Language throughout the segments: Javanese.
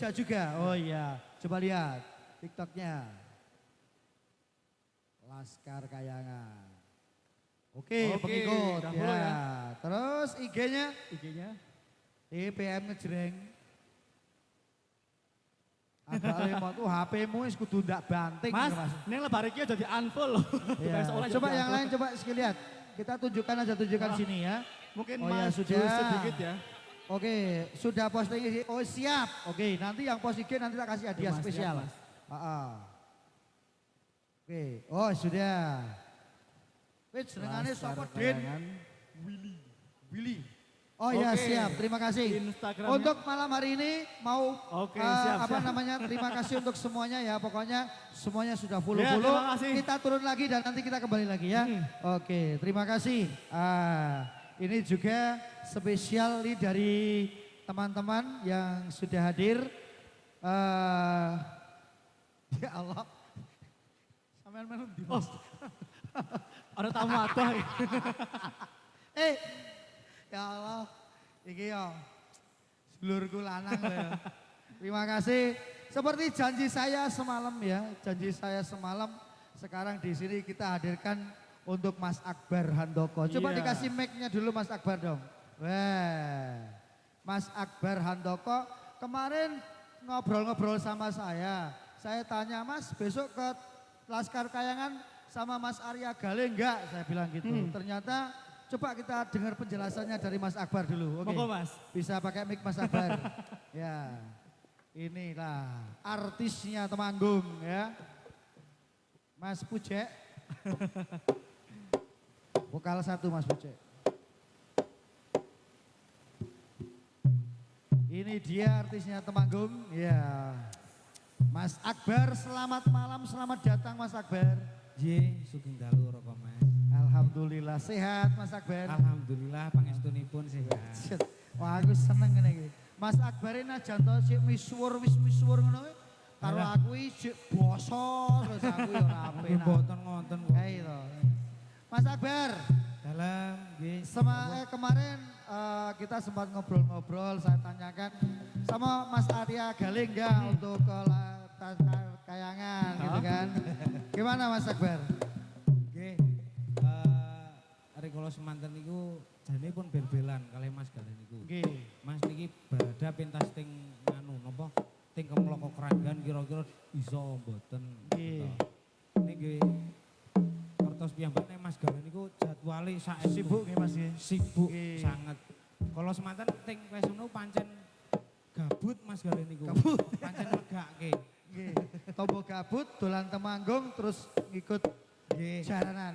Sudah juga. Oh iya, coba lihat TikToknya. Laskar Kayangan. Oke, pengikut ya. Terus IG-nya? IG-nya? PM ngejreng. Agak lemot tuh HP-mu wis kudu ndak banting Mas. Mas. Ini lebar iki jadi unfollow. Ya. Coba yang lain coba lihat. Kita tunjukkan sini ya. Mungkin oh, ya, sudah sedikit ya. Oke, sudah posting. Oh siap. Oke, nanti yang post IG nanti tak kasih hadiah spesial. Mas. Oke, oh sudah. Wait, senengannya sapa Den? Willy. Oh ya siap, terima kasih. Untuk malam hari ini mau terima kasih untuk semuanya ya. Pokoknya semuanya sudah full. Kita turun lagi dan nanti kita kembali lagi ya. Oke, terima kasih. Ini juga spesial nih dari teman-teman yang sudah hadir. Ya Allah. Sampean menung di ada tamu atau ya Allah, iki ya sedulurku lanang ya. Terima kasih. Seperti janji saya semalam ya, sekarang di sini kita hadirkan untuk Mas Akbar Handoko. Coba dikasih mic-nya dulu Mas Akbar dong. Wah, Mas Akbar Handoko kemarin ngobrol-ngobrol sama saya. Saya tanya Mas besok ke Laskar Kayangan sama Mas Arya Gale enggak? Saya bilang gitu. Ternyata coba kita dengar penjelasannya dari Mas Akbar dulu. Oke. Mas. Bisa pakai mic Mas Akbar. Ya. Inilah artisnya Temanggung ya. Mas Pucek. Vokal 1 Mas Pucek. Ini dia artisnya Temanggung. Ya. Mas Akbar, selamat malam, selamat datang Mas Akbar. Sugeng dalu roko Mas. Alhamdulillah sehat Mas Akbar. Alhamdulillah pangestunipun sehat. Wah aku seneng ngene iki. Mas Akbar ini najan to sik misuwur ngono kuwi. Karo aku iki basa terus aku ya ora apik. Mboten ngonten kok. Itu. Mas Akbar. Dalam nggih. Kemarin kita sempat ngobrol-ngobrol, saya tanyakan sama Mas Arya Galing untuk ke Kayangan gitu kan. Gimana Mas Akbar? Nggih. Ari kula semanten niku jane pun bel-belan kalih Mas Galen niku. Nggih. Mas niki badha pentas ting nganu napa? Ting kemloko keranggan kira-kira iso mboten. Nggih. Nggih. Kertos piyambak nek Mas Galen niku jadwale sak sibuk nggih Mas nggih. Sibuk sangat. Kalau semanten ting wis ngono pancen gabut Mas Galen niku. Gabut. Pancen megake. Nggih. Tombo gabut dolan Temanggung terus ngikut jaranan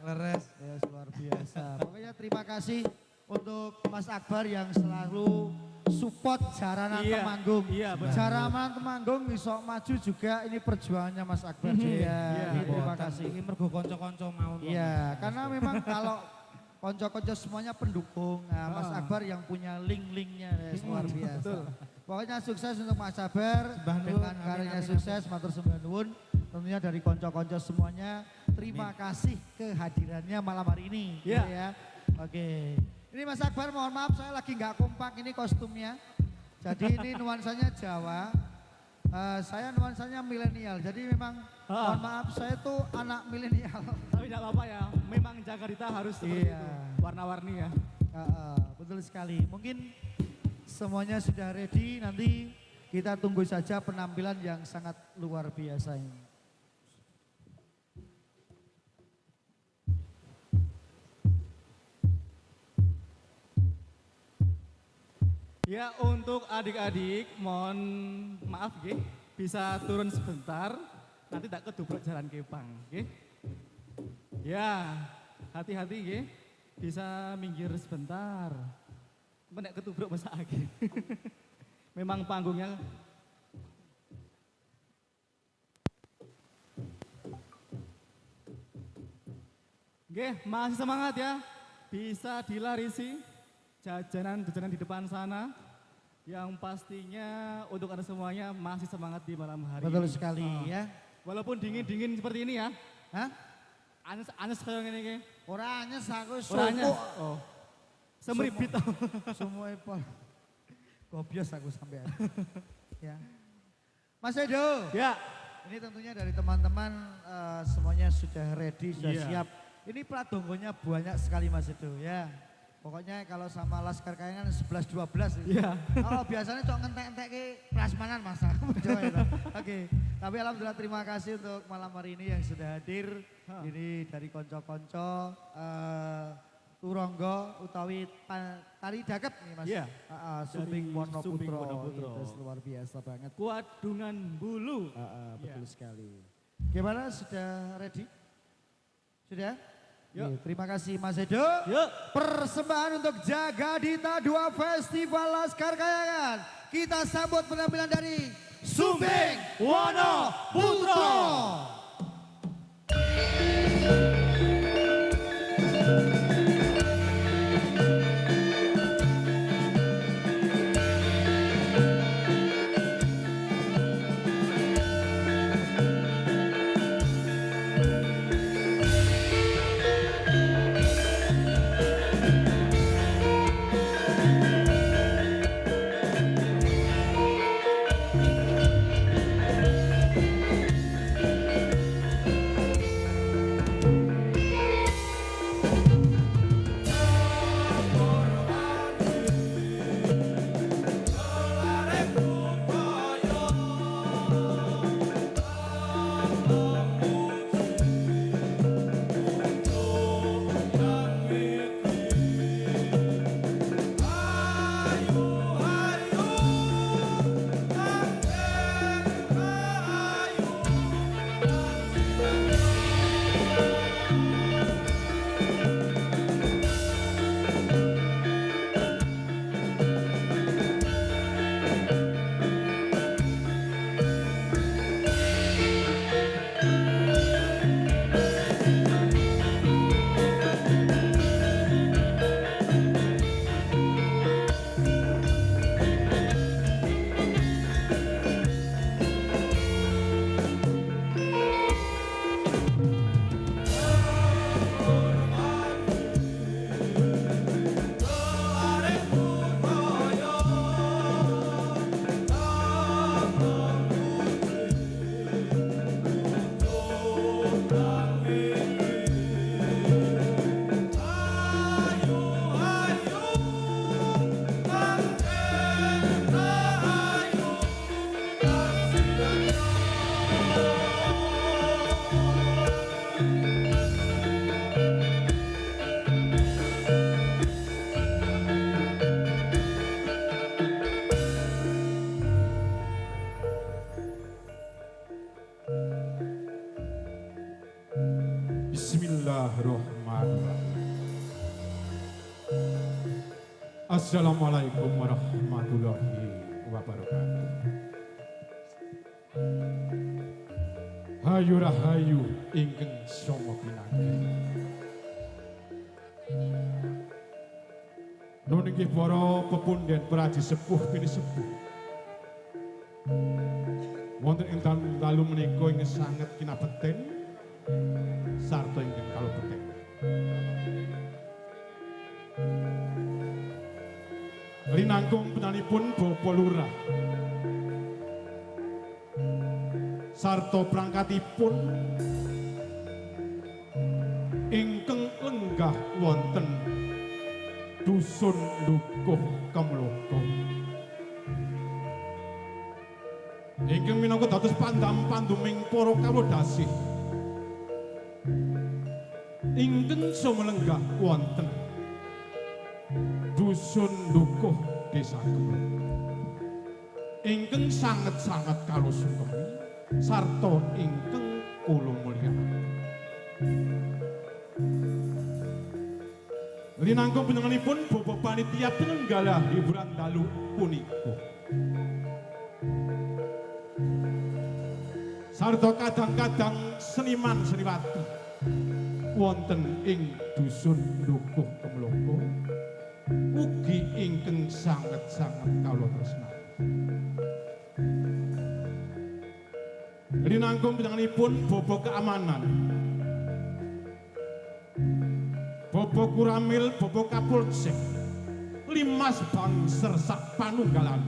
leres ya luar biasa. Pokoknya terima kasih untuk Mas Akbar yang selalu support jaranan Temanggung. Jaranan Temanggung bisa maju juga ini perjuangannya Mas Akbar. Terima kasih. Ini mergo konco-konco mau. Iya, karena memang kalau konco-konco semuanya pendukung. Nah, Mas Akbar yang punya link-linknya luar biasa. Pokoknya sukses untuk Mas Akbar dengan karyanya sukses, matur sembah nuwun. Tentunya dari konco-konco semuanya, terima kasih kehadirannya malam hari ini. Ya. Oke. Ini Mas Akbar, mohon maaf saya lagi nggak kompak ini kostumnya. Jadi ini nuansanya Jawa, saya nuansanya milenial. Jadi memang mohon maaf saya tuh anak milenial. Tapi tidak apa-apa ya, memang Jakarta harus seperti itu, warna-warni ya. Betul sekali. Mungkin semuanya sudah ready, nanti kita tunggu saja penampilan yang sangat luar biasa ini. Ya untuk adik-adik mohon maaf ya, bisa turun sebentar, nanti tak kedobrak jalan Kepang ya. Ya hati-hati ya, bisa minggir sebentar, menek ketubrak masa lagi. Memang panggungnya masih semangat ya, bisa dilarisi jajanan-jajanan di depan sana yang pastinya untuk Anda semuanya masih semangat di malam hari. Betul sekali ya. Walaupun dingin-dingin seperti ini ya. Hah? Anes kayak gini. Ora anyes aku suku. Oh. Semeribit. Semua ipol. Gobios aku sampean. Ya. Mas Edo. Ya. Ini tentunya dari teman-teman semuanya sudah ready, sudah Iya. siap. Ini pradonggonya banyak sekali Mas Edo ya. Pokoknya kalau sama Laskar Kayangan 11-12. Iya. Oh biasanya cok ngentek-ngentek ke prasmanan Mas. Oke. Tapi alhamdulillah terima kasih untuk malam hari ini yang sudah hadir. Ini dari konco-konco Turonggo utawi tari dagep nih Mas. Iya. Sumbing Sumbing Wonoputro. Wonoputro. Itu luar biasa banget. Kuadungan Bulu. Betul sekali. Gimana sudah ready? Sudah? Yuk. Oke, terima kasih Mas Edo. Yuk. Persembahan untuk Jagadita 2 Festival Laskar Kayangan. Kita sambut penampilan dari Sumbing Wonoputro. Bismillahirrahmanirrahim. Assalamualaikum warahmatullahi wabarakatuh. Hayu rahayu ingkang sama kinanggih. Nun inggih para pepundhen praji sepuh pini sepuh. Wonten ing dalu menika ingkang sanget kinabeten sarta ingkang kalebeten. Rinangkung penanipun Bapak Lurah sarta prangkatipun ingkang lenggah wonten dusun Dukuh Kemloko ingkang minangka dados pandam-panduming para kawedasih ingkang sumelenggah wonten dusun Dukuh Desa Kemloko ingkang sanget-sanget karo sukemi sarta ingkang kula mulyakaken. Linangkung panjenenganipun Bapak Panitia Penyelenggara hiburan dalu punika sarta kadang-kadang seniman seniwati wonten ing dusun Dukuh Kemloko ugi ingkang sanget-sanget kawula tresnani. Rinangkung panjenenganipun Bapak Keamanan, Bapak Kuramil, Bapak Kapolsek, Limas Bangser sak panunggalan,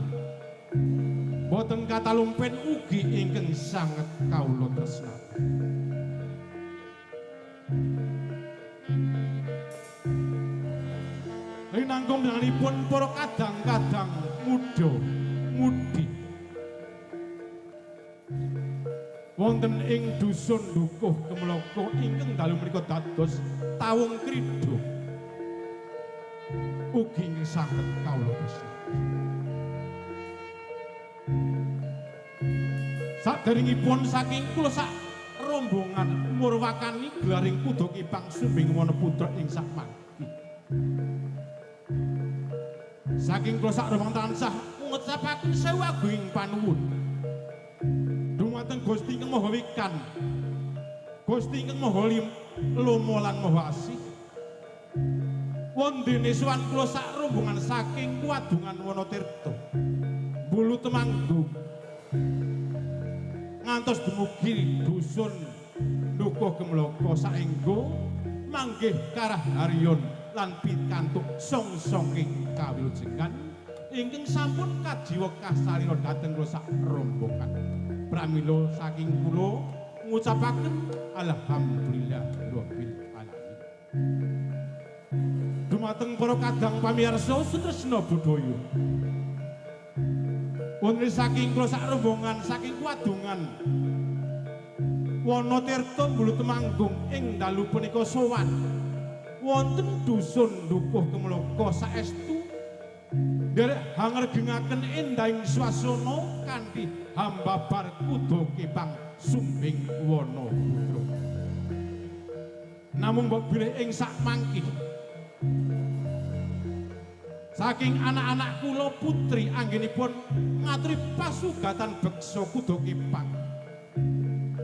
boten katalumpen ugi ingkang sanget kawula tresnani. Rinangkum danganipun para kadang-kadang muda mudi wonten ing dusun Dukuh Kemloko ingkang dalu menika dados tawung krida ugi sanget kawula tresnani. Saderengipun saking kula sak rombongan murwakani gelaring kuda kipang sumbing wana putra ing sakmangki. Saking kula sak rombongan tansah ngucapaken sewu agunging panuwun dumateng Gusti ingkang Maha Wikan, Gusti ingkang Maha Lomo lan Maha Asih. Wondene sowan kula sak rombongan saking Kuadungan Wonotirta, Bulu Temanggung ngantos dumugi dusun Dukuh Kemloko saengga manggih karah Haryon lan pikantuk song-songing kawilujengan ingkang sampun kajiwa kasalira dhateng kula sak rombongan. Pramila saking kula ngucapaken alhamdulillah rabbil alamin. Dumateng para kadang pamirsa sutresna budaya. Wonten saking kula sak rombongan saking Kuadungan Wonotirta Bulu Temanggung ing dalu punika sowan wonten dusun Dukuh Kemloko saestu nderek hangregengaken endahing swasana kanthi hambabar kuda kipang sumbing wana putra. Namung mbok bilih ing sakmangki saking anak-anak kula putri anggenipun ngaturi pasugatan beksa kuda kipang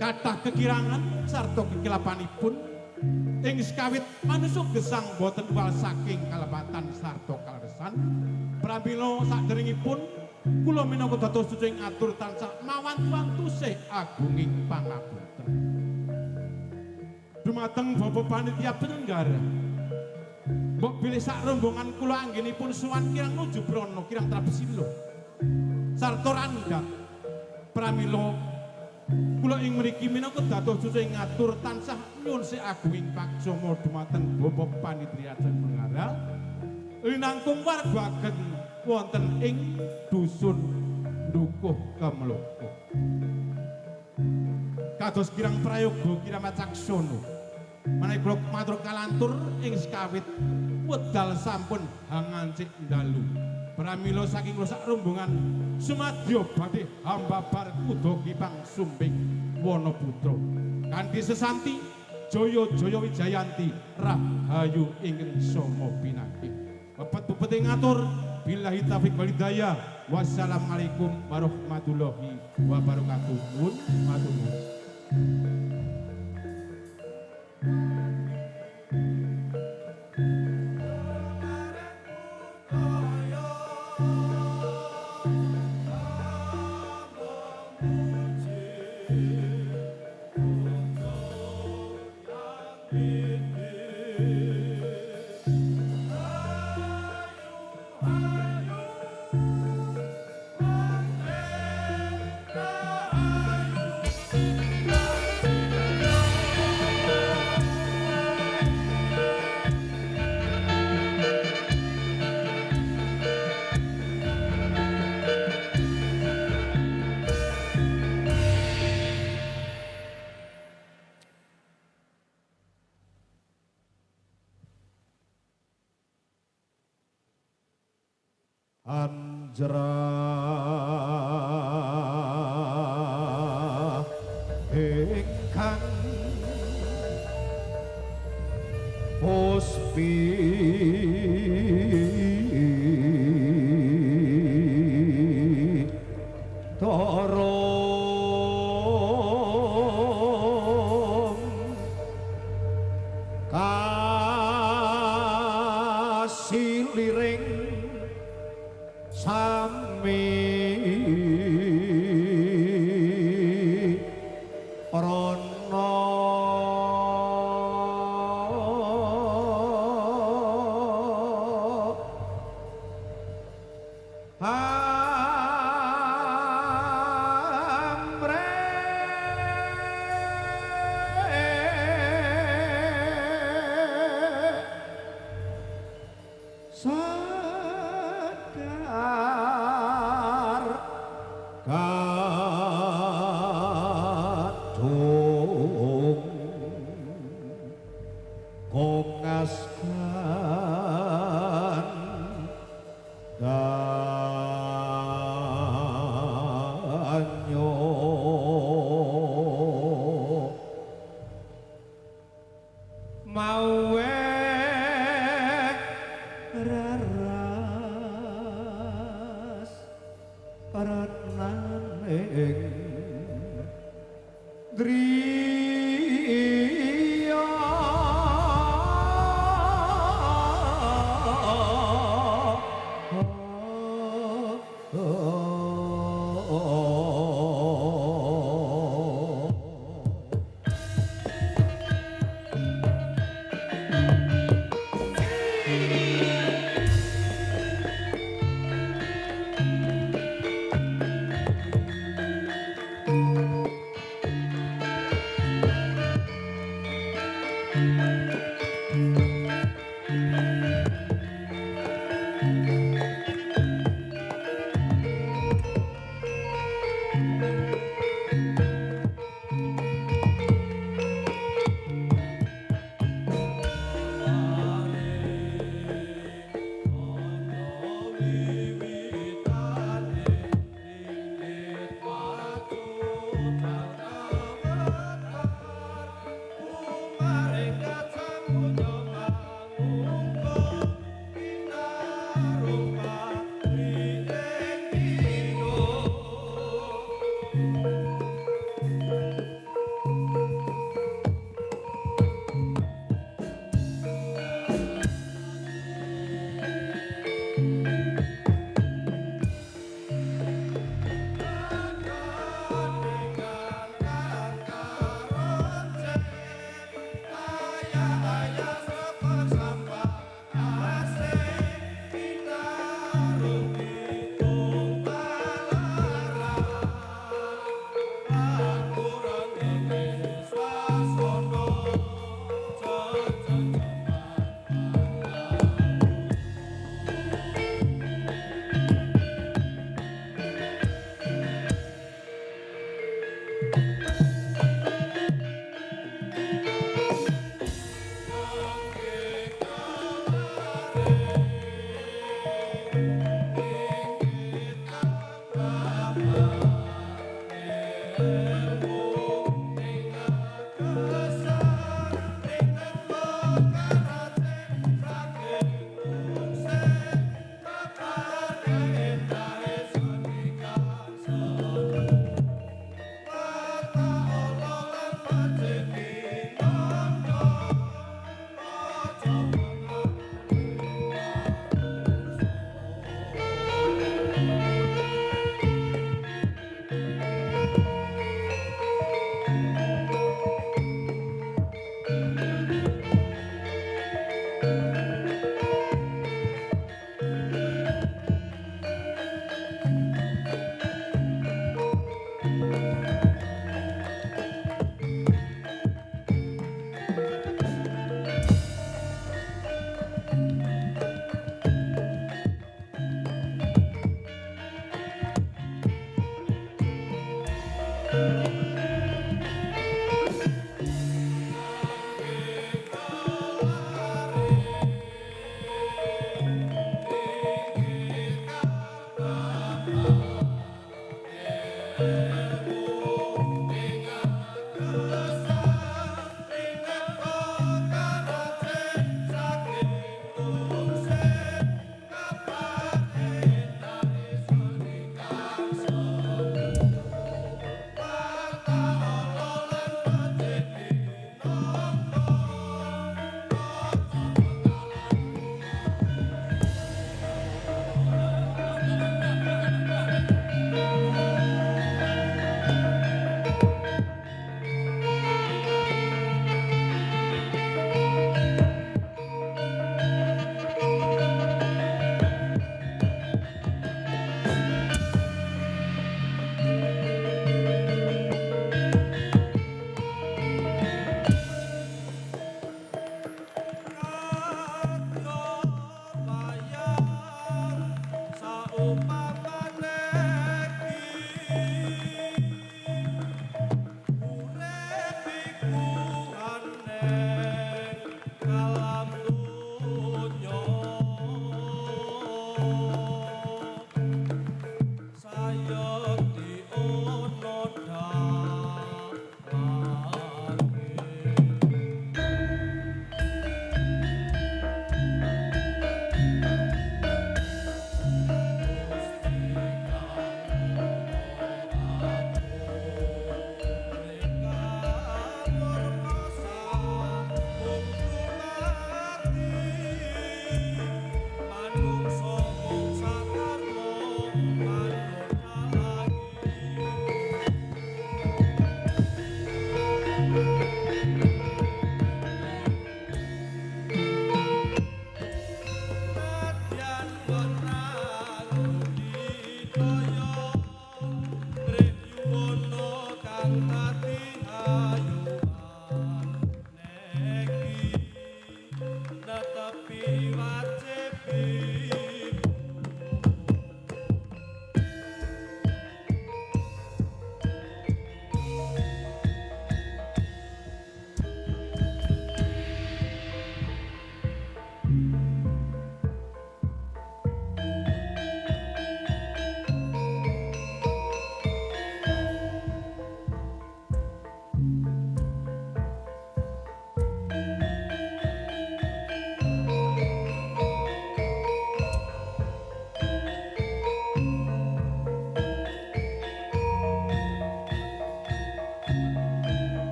kathah kekirangan sarta kekilapanipun ing sekawit manungsa gesang boten wal saking kalepatan sarta kaleresan. Pramila saderengipun kula minangka dados cucu ing atur tansah mawan-wantusih agunging pangapunten dumateng Bapak Panitia Penyelenggara. Mbok bilih sak rombongan kula anggenipun sowan kirang nuju Brana kirang Trabesila sarta Randhat. Pramila kula ing mriki minangka dados cucu ing ngatur tansah nyuwun agunging paksama dumateng Bapak Panitia Penyelenggara linangkung wargaken wonten ing dusun Dukuh Kemloko. Kados kirang prayoga kirang macaksana menawi kula matur kalantur ing sekawit wedal sampun hangancik dalu. Pramila saking kula sak rombongan sumadya badhe hambabar kuda kipang sumbing wana putra kanthi sesanti jaya-jaya wijayanti rahayu ingkang sama pinanggih. Pepet-pepete ngatur billahi taufiq wal hidayah. Wassalamualaikum warahmatullahi wabarakatuh. Nuwun matur nuwun. Anjra ingkang Puspi Torong Kasiliring Sami Rono kongaskan danyo mawe raras retnaning driya Mereka sambut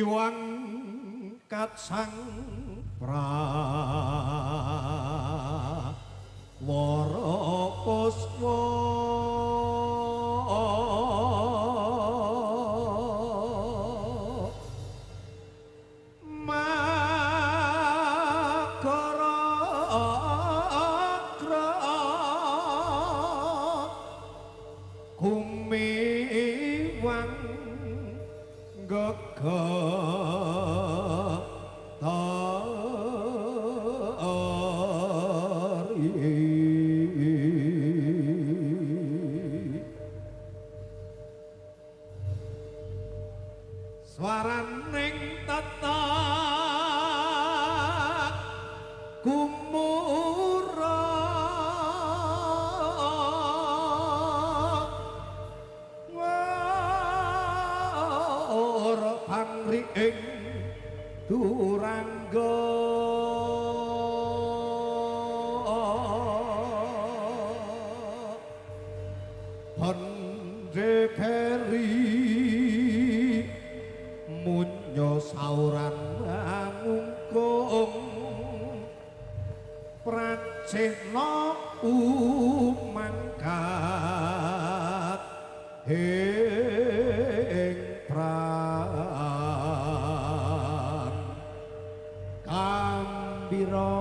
Yuang katsang prawara puspa kumiwang gegetari swaraning tetep kumurah ora pangri ing turangga pendekeri munyo sauran mangungkung pracena umangkat ing pran kambira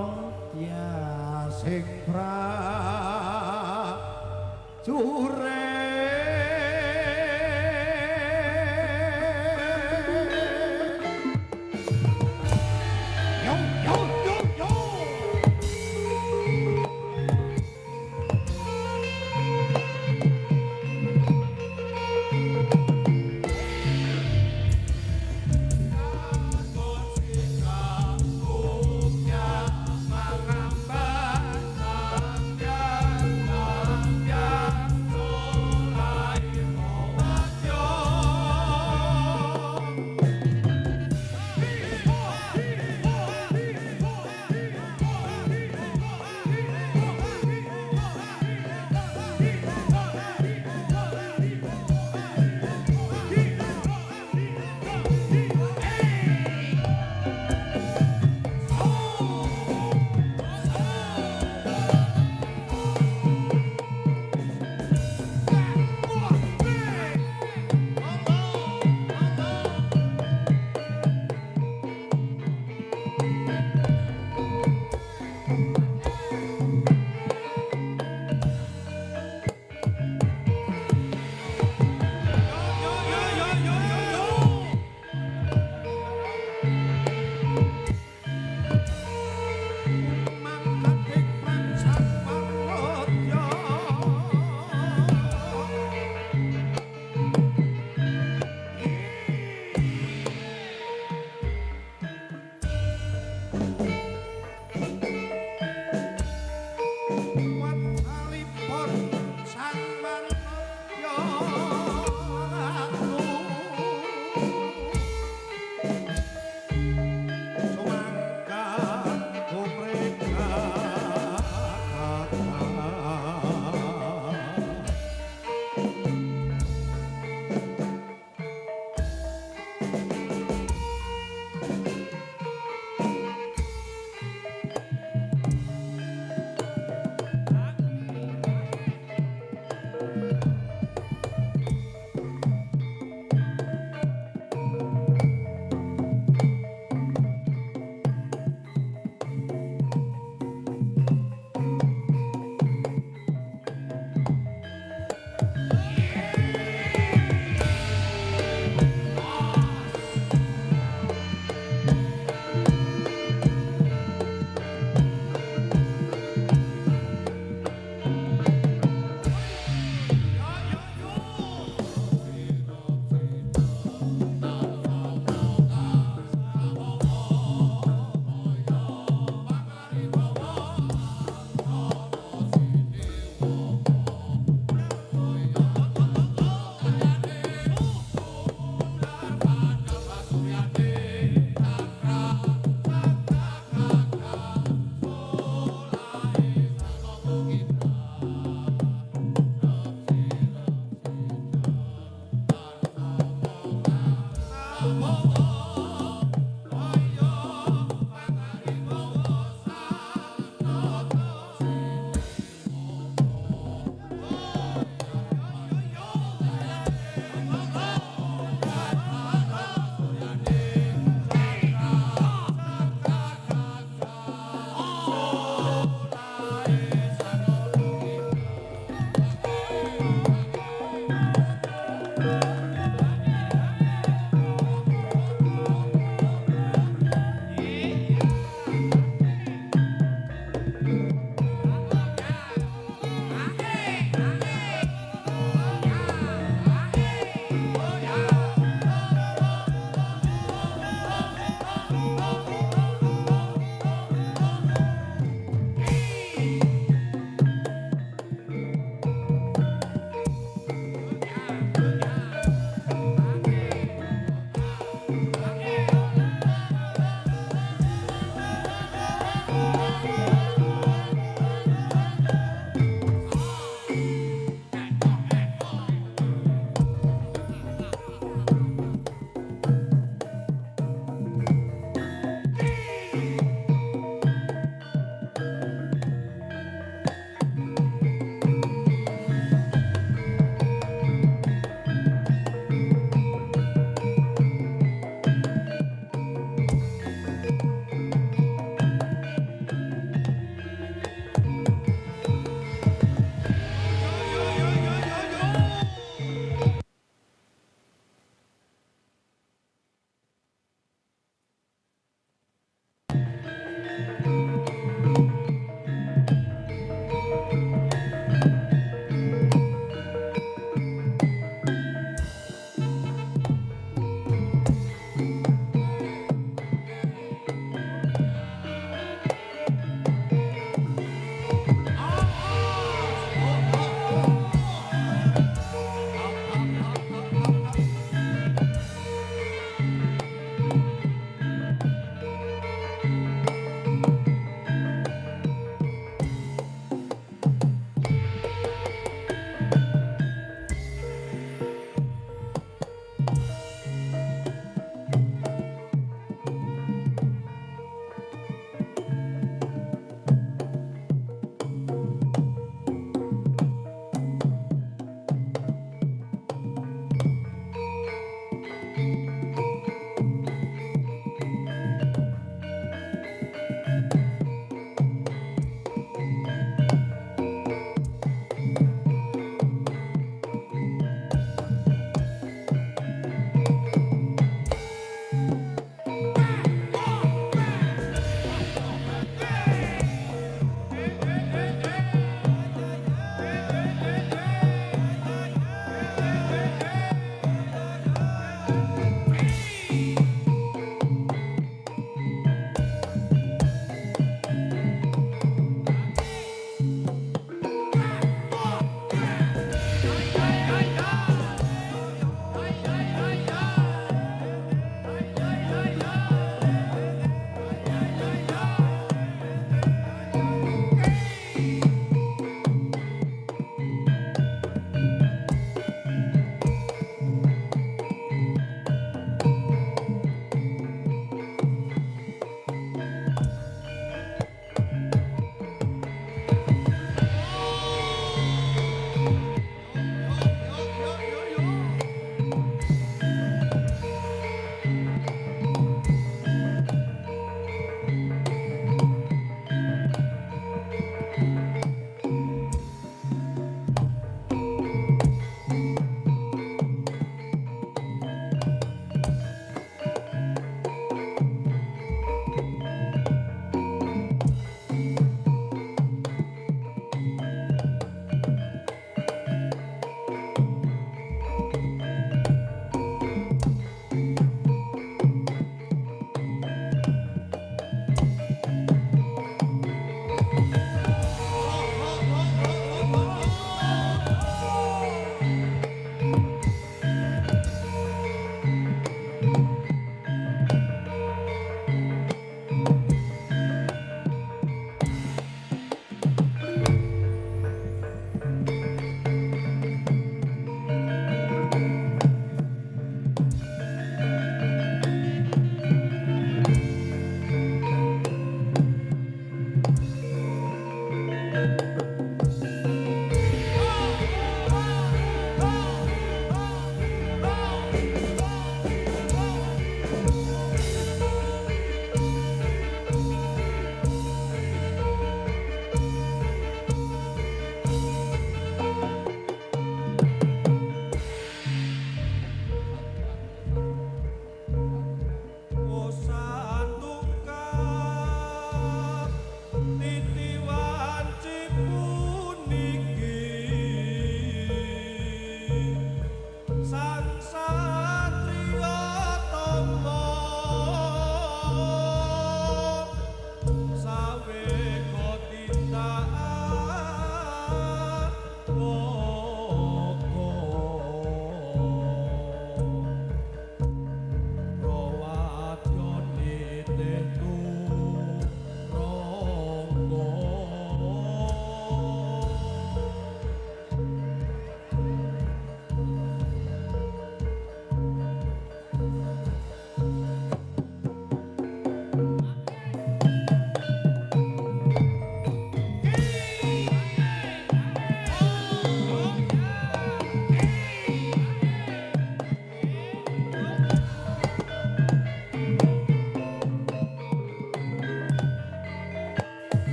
ya sing pracure yo yo yo yo Mangamba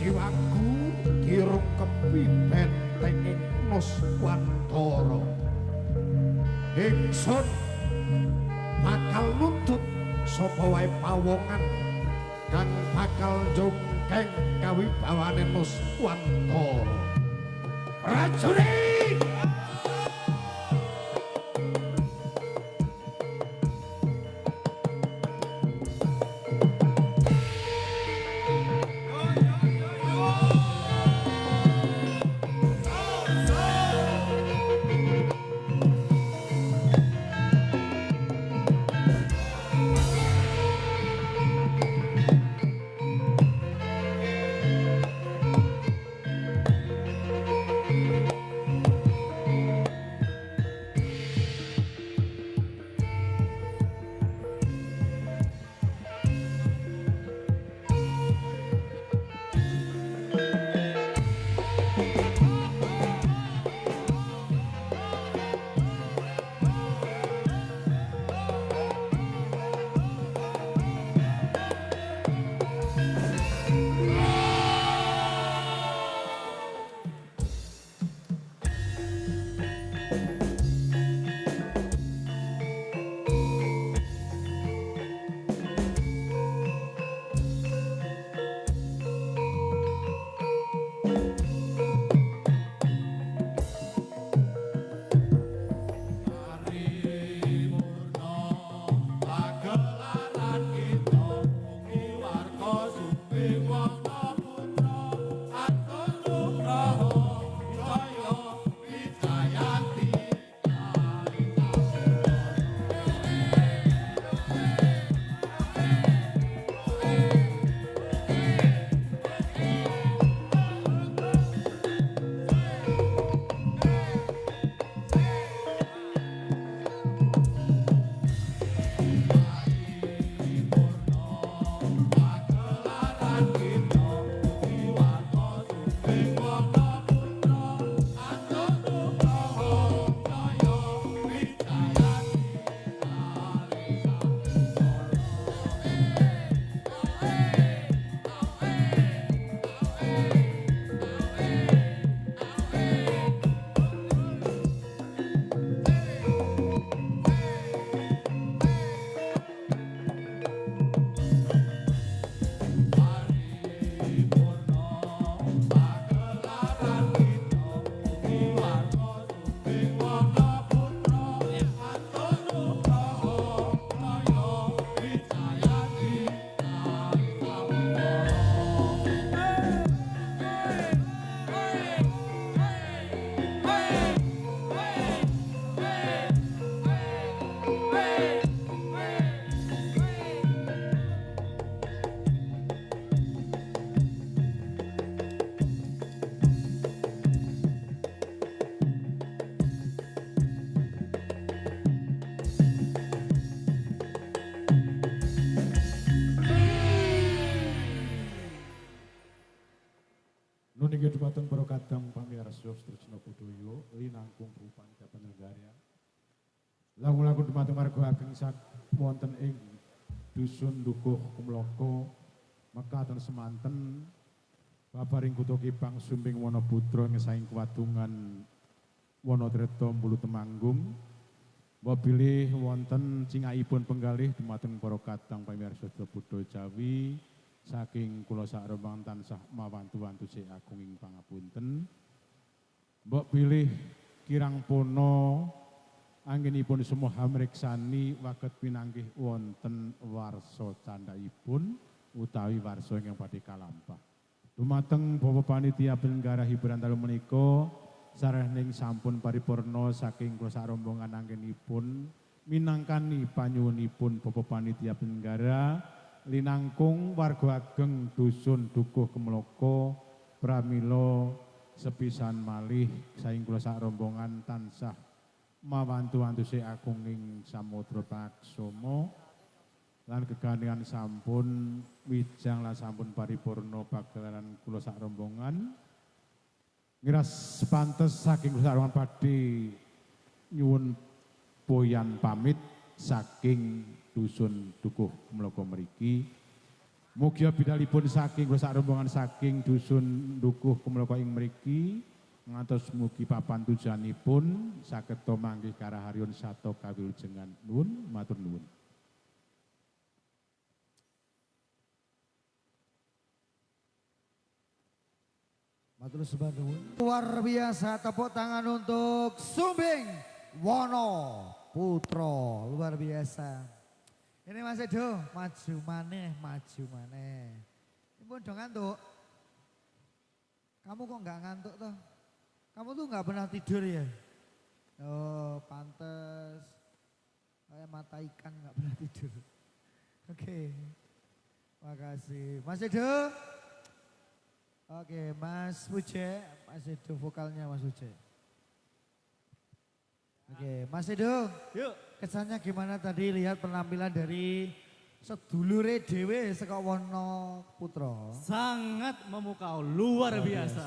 jiwaku dirungkepi bentenging Nuswantara. Ingsun bakal nuntut sapa wae pawongan kang bakal njungkeng kawibawane Nuswantara. Prajurit! Nuninggi dumateng para kadang pamirsa Tresna Budaya linangkung Panitia Penyelenggara. Lagu-lagu dumateng marga ageng sak wonten ing dusun Dukuh Kumloko mekaten semanten babaring kutha Kipang Sumbing Wonoputra ngesaing kewadungan Wonotreta Mbulu Temanggung. Mbok bilih wonten cingakipun penggalih dumateng para kadang pamirsa Budaya Jawi. Saking kula sak rombongan tansah mawantu-wantu sing agung ing pangapunten. Mbok pilih kirang pono anggenipun semoga mriksani waket pinanggih wonten warsa candhaipun utawi warsa ingkang badhe kalampah. Dumateng Bapak Panitia Penyelenggara hiburan dalu menika sareng sampun paripurna saking kula sak rombongan anggenipun minangkani panyuwunipun Bapak Panitia Penyelenggara linangkung warga ageng dusun Dukuh Kumloko pramila sepisan malih saing kula sak rombongan tansah mawantu-wantu sing agung ing samudra paksama lan gegandhengan sampun wijang lan sampun paripurna pagelaran kula sak rombongan ngiras pantes saking kula sak rombongan badhe nyuwun poyan pamit saking dusun Dukuh Kumloko mriki Mugi bidalipun saking kula sak rombongan saking dusun Dukuh Kumloko ing mriki ngantos mugi papan tujuanipun saged manggih karaharyon sato kawilujengan nuwun matur nuwun. Matur sembah nuwun. Luar biasa tepuk tangan untuk Sumbing Wono Putra. Luar biasa. Ini Mas Edo, maju maneh, maju maneh. Ini pun dong ngantuk. Kamu kok nggak ngantuk toh? Kamu tuh nggak pernah tidur ya? Oh, pantes. Kayak mata ikan nggak pernah tidur. Oke. Makasih. Mas Edo. Oke, Mas Puce, Mas Edo vokalnya Mas Puce. Oke, Mas Edo, Yuk. kesannya gimana tadi lihat penampilan dari sedulure dhewe saka Wono Putra? Sangat memukau, luar biasa.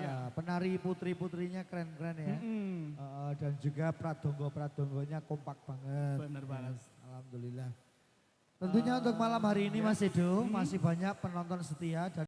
Ya. Penari putri-putrinya keren-keren ya. Dan juga pradongo-pradongonya kompak banget. Bener banget. Alhamdulillah. Tentunya untuk malam hari ini Mas Edo masih banyak penonton setia dan